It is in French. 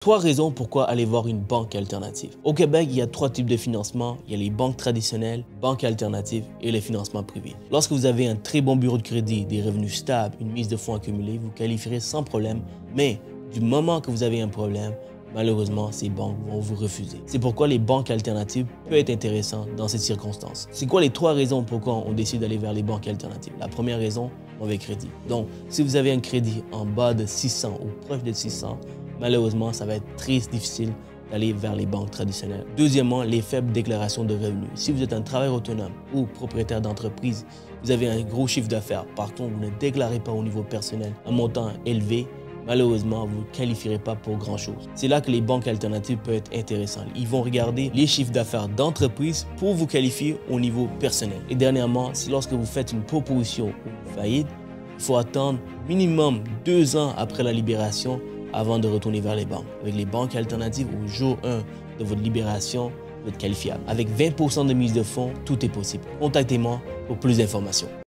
Trois raisons pourquoi aller voir une banque alternative. Au Québec, il y a trois types de financement. Il y a les banques traditionnelles, banques alternatives et les financements privés. Lorsque vous avez un très bon bureau de crédit, des revenus stables, une mise de fonds accumulée, vous qualifierez sans problème. Mais du moment que vous avez un problème, malheureusement, ces banques vont vous refuser. C'est pourquoi les banques alternatives peuvent être intéressantes dans cette circonstance. C'est quoi les trois raisons pourquoi on décide d'aller vers les banques alternatives? La première raison, mauvais crédit. Donc, si vous avez un crédit en bas de 600 ou proche de 600, malheureusement, ça va être très difficile d'aller vers les banques traditionnelles. Deuxièmement, les faibles déclarations de revenus. Si vous êtes un travailleur autonome ou propriétaire d'entreprise, vous avez un gros chiffre d'affaires. Par contre, vous ne déclarez pas au niveau personnel un montant élevé, malheureusement, vous ne qualifierez pas pour grand-chose. C'est là que les banques alternatives peuvent être intéressantes. Ils vont regarder les chiffres d'affaires d'entreprise pour vous qualifier au niveau personnel. Et dernièrement, si lorsque vous faites une proposition ou une faillite, il faut attendre minimum 2 ans après la libération avant de retourner vers les banques. Avec les banques alternatives, au jour 1 de votre libération, vous êtes qualifiable. Avec 20% de mise de fonds, tout est possible. Contactez-moi pour plus d'informations.